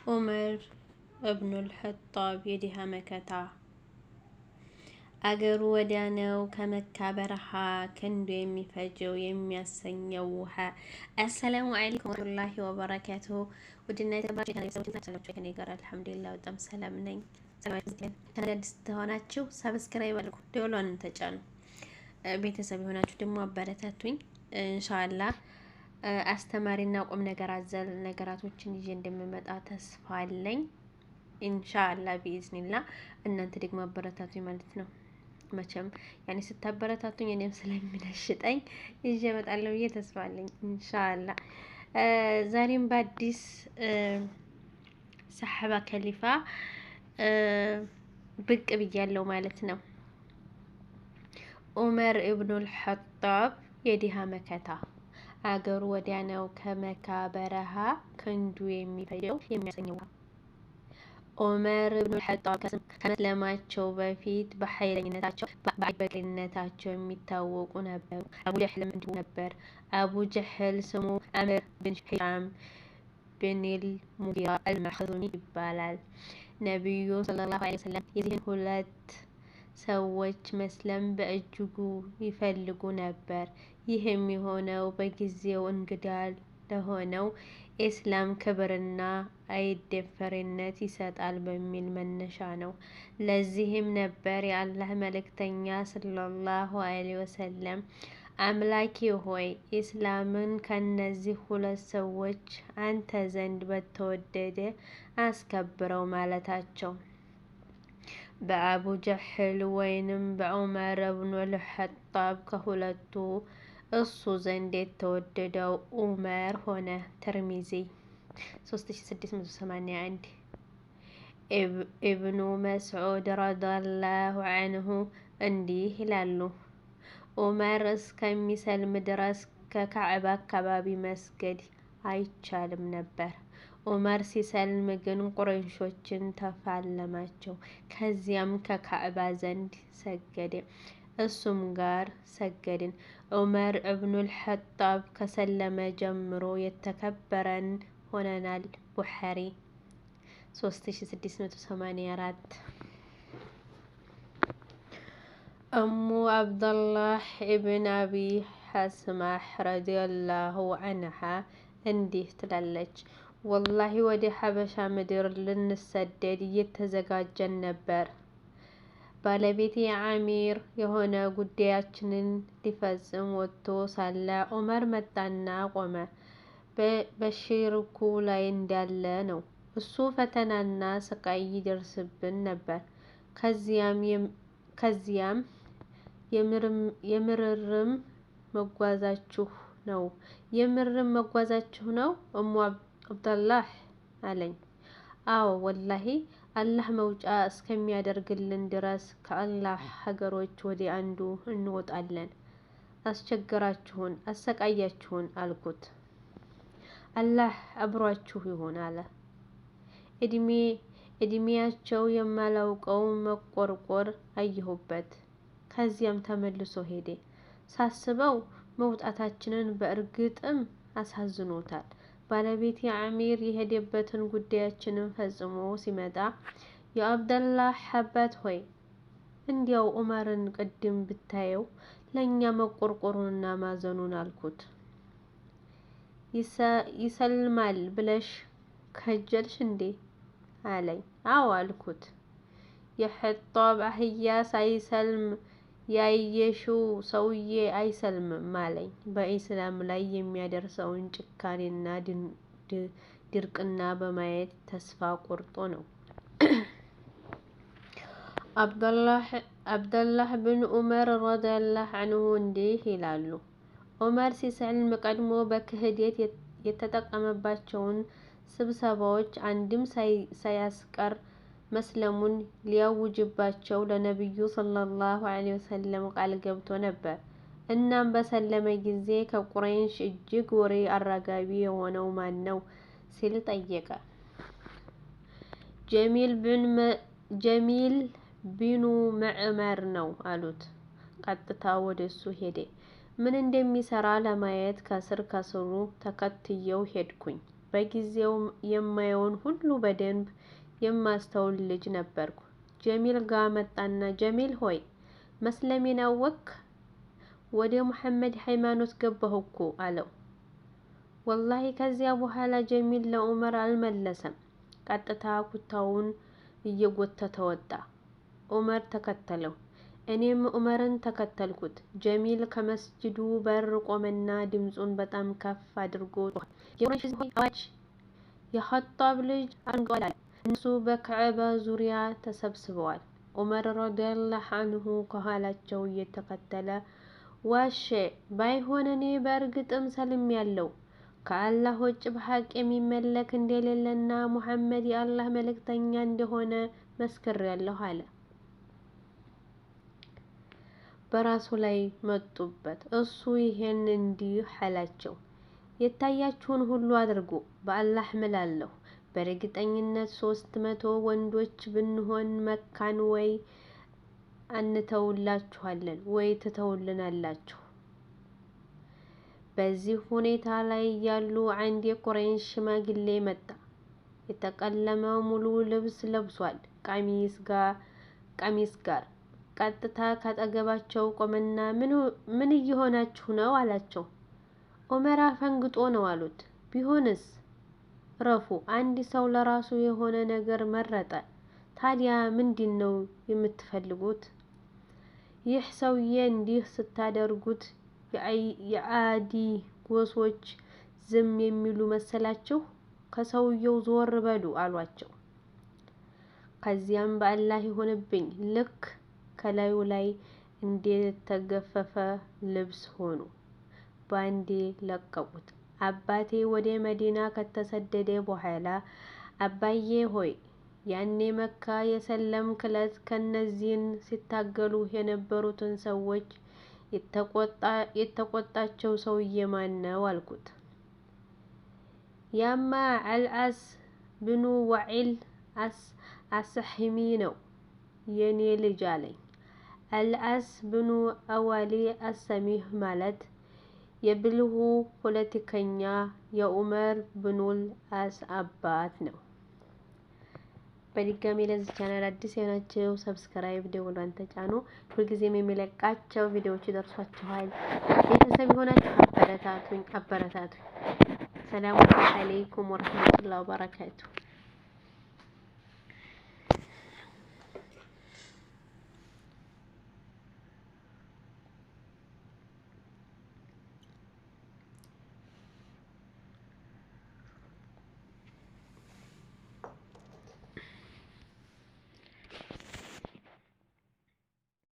ዑመር እብኑል ኸጣብ የድሃ መከታ አገሩ ወዲያ ነው ከመካ በረሃ ክንዱ የሚፈጀው የሚያሰኘው ውሃ። አሰላሙ አለይኩም ወራህመቱላሂ ወበረካቱሁ። ውድና የተከበራችሁ ሰዎች ከኔ ጋር አልሐምዱሊላህ በጣም ሰላም ነኝ። አዲስ ተሆናችሁ ሰብስክራይብ አድርጉ፣ ደወሏን ተጫኑ። ቤተሰብ የሆናችሁ ደግሞ አበረታቱኝ። ኢንሻአላህ አስተማሪና ቁም ነገር አዘል ነገራቶችን ይዤ እንደምመጣ ተስፋ አለኝ። ኢንሻአላህ ቢኢዝኒላህ እናንተ ደግሞ አበረታቱኝ ማለት ነው። መቼም ያኔ ስታበረታቱኝ እኔም ስለሚነሽጠኝ ይዤ እመጣለሁ ብዬ ተስፋ አለኝ ኢንሻአላህ። ዛሬም በአዲስ ሰሐባ ከሊፋ ብቅ ብያለሁ ማለት ነው። ዑመር ኢብኑል ኸጣብ የድሃ መከታ አገሩ ወዲያ ነው ከመካ በረሃ ክንዱ የሚፈጀው የሚያሰኘው። ዑመር ኢብኑል ኸጣብ ከመስለማቸው በፊት በኃይለኝነታቸው በአይበቅልነታቸው የሚታወቁ ነበሩ። አቡ ጀህልም እንዲሁ ነበር። አቡ ጀህል ስሙ አምር ብን ሂሻም ብንል ሙጊራ አልመኽዙሚ ይባላል። ነቢዩ ሰለላሁ ዐለይሂ ወሰለም የዚህን ሁለት ሰዎች መስለም በእጅጉ ይፈልጉ ነበር። ይህ የሚሆነው በጊዜው እንግዳ ለሆነው ኢስላም ክብርና አይደፈርነት ይሰጣል በሚል መነሻ ነው። ለዚህም ነበር የአላህ መልእክተኛ ሰለላሁ ዐለይሂ ወሰለም አምላኬ ሆይ ኢስላምን ከነዚህ ሁለት ሰዎች አንተ ዘንድ በተወደደ አስከብረው ማለታቸው። በአቡ ጀህል ወይንም በዑመር ኢብኑል ኸጣብ ከሁለቱ እሱ ዘንድ የተወደደው ዑመር ሆነ። ተርሚዚ 3681 ኢብኑ መስዑድ ረዲየላሁ ዐንሁ እንዲህ ይላሉ። ዑመር እስከሚሰልም ድረስ ከካዕባ አካባቢ መስገድ አይቻልም ነበር። ዑመር ሲሰልም ግን ቁረይሾችን ተፋለማቸው። ከዚያም ከካዕባ ዘንድ ሰገደ። እሱም ጋር ሰገድን። ዑመር ኢብኑል ኸጣብ ከሰለመ ጀምሮ የተከበረን ሆነናል። ቡኻሪ 3684 እሙ አብደላህ ኢብን አቢ ሐስማህ ረዲየላሁ ዐንሃ እንዲህ ትላለች። ወላሂ ወደ ሐበሻ ምድር ልንሰደድ እየተዘጋጀን ነበር። ባለቤቴ አሚር የሆነ ጉዳያችንን ሊፈጽም ወጥቶ ሳለ ዑመር መጣና ቆመ። በሽርኩ ላይ እንዳለ ነው። እሱ ፈተናና ስቃይ ይደርስብን ነበር። ከዚያም የምርም መጓዛችሁ ነው እሙ አብደላህ አለኝ። አዎ ወላሂ አላህ መውጫ እስከሚያደርግልን ድረስ ከአላህ ሀገሮች ወደ አንዱ እንወጣለን። አስቸገራችሁን፣ አሰቃያችሁን አልኩት። አላህ አብሯችሁ ይሁን አለ። እድሜያቸው የማላውቀው መቆርቆር አየሁበት። ከዚያም ተመልሶ ሄደ። ሳስበው መውጣታችንን በእርግጥም አሳዝኖታል። ባለቤቴ አሚር የሄደበትን ጉዳያችንን ፈጽሞ ሲመጣ የአብደላህ አባት ሆይ እንዲያው ዑመርን ቅድም ብታየው ለኛ መቆርቆሩንና ማዘኑን አልኩት። ይሰልማል ብለሽ ከጀልሽ እንዴ አለኝ። አዎ አልኩት። የኸጣብ አህያ ሳይሰልም ያየሽው ሰውዬ አይሰልምም አለኝ። በኢስላም ላይ የሚያደርሰውን ጭካኔና ድርቅና በማየት ተስፋ ቆርጦ ነው። አብደላህ ብን ዑመር ረዲየላሁ ዐንሁ እንዲህ ይላሉ። ዑመር ሲሰልም ቀድሞ በክህደት የተጠቀመባቸውን ስብሰባዎች አንድም ሳያስቀር መስለሙን ሊያውጅባቸው ለነቢዩ ሰለላሁ ዐለይሂ ወሰለም ቃል ገብቶ ነበር። እናም በሰለመ ጊዜ ከቁረይሽ እጅግ ወሬ አራጋቢ የሆነው ማን ነው ሲል ጠየቀ። ጀሚል ቢኑ መዕመር ነው አሉት። ቀጥታ ወደሱ ሄደ። ምን እንደሚሰራ ለማየት ከስር ከስሩ ተከትየው ሄድኩኝ። በጊዜው የማየውን ሁሉ በደንብ የማስተውል ልጅ ነበርኩ። ጀሚል ጋር መጣና ጀሚል ሆይ መስለሜን አወክ? ወደ ሙሐመድ ሃይማኖት ገባሁ እኮ አለው። ወላሂ ከዚያ በኋላ ጀሚል ለዑመር አልመለሰም። ቀጥታ ኩታውን እየጎተተ ወጣ። ዑመር ተከተለው። እኔም ዑመርን ተከተልኩት። ጀሚል ከመስጂዱ በር ቆመና ድምፁን በጣም ከፍ አድርጎ ጮኸ። የቁረይሽ ሕዝብ ሆይ አዋጅ! የኸጣብ ልጅ አድንቀዋል አለ። እነሱ በከዕባ ዙሪያ ተሰብስበዋል። ዑመር ረዲየላሁ ዐንሁ ከኋላቸው እየተከተለ ዋሸ፣ ባይሆን እኔ በእርግጥም ሰልሜያለሁ፣ ከአላህ ውጭ በሐቅ የሚመለክ እንደሌለና ሙሐመድ የአላህ መልእክተኛ እንደሆነ መስክሬያለሁ አለ። በራሱ ላይ መጡበት። እሱ ይሄን እንዲህ አላቸው፣ የታያችሁን ሁሉ አድርጉ፣ በአላህ እምላለሁ በእርግጠኝነት 300 ወንዶች ብንሆን መካን ወይ አንተውላችኋለን ወይ ትተውልናላችሁ። በዚህ ሁኔታ ላይ ያሉ አንድ የቁረይሽ ሽማግሌ መጣ። የተቀለመ ሙሉ ልብስ ለብሷል፣ ቀሚስ ጋር። ቀጥታ ካጠገባቸው ቆመና ምን እየሆናችሁ ነው አላቸው። ዑመር አፈንግጦ ነው አሉት። ቢሆንስ ረፉ፣ አንድ ሰው ለራሱ የሆነ ነገር መረጠ። ታዲያ ምንድን ነው የምትፈልጉት? ይህ ሰውዬ እንዲህ ስታደርጉት የአዲ ጎሶች ዝም የሚሉ መሰላችሁ? ከሰውየው ዞር በሉ አሏቸው። ከዚያም በአላህ ይሁንብኝ ልክ ከላዩ ላይ እንደተገፈፈ ልብስ ሆኑ። ባንዴ ለቀቁት። አባቴ ወደ መዲና ከተሰደደ በኋላ አባዬ ሆይ ያኔ መካ የሰለምክ ዕለት ከነዚህን ሲታገሉ የነበሩትን ሰዎች የተቆጣቸው ሰውዬ ማን ነው አልኩት። ያማ አልዓስ ብኑ ዋዒል አስሕሚ ነው የኔ ልጅ አለኝ። አልዓስ ብኑ አዋሊ አሰሚህ ማለት የብልሁ ፖለቲከኛ የዑመር ብኑል አስ አባት ነው። በድጋሚ ለዚህ ቻናል አዲስ የሆናችሁ ሰብስክራይብ ደውሏን ተጫኑ። ሁልጊዜም የሚለቃቸው ቪዲዮዎች ይደርሷችኋል። ቤተሰብ የሆናችሁ አበረታቱኝ። ሰላም አለይኩም ወራህመቱላሂ ወበረካቱ።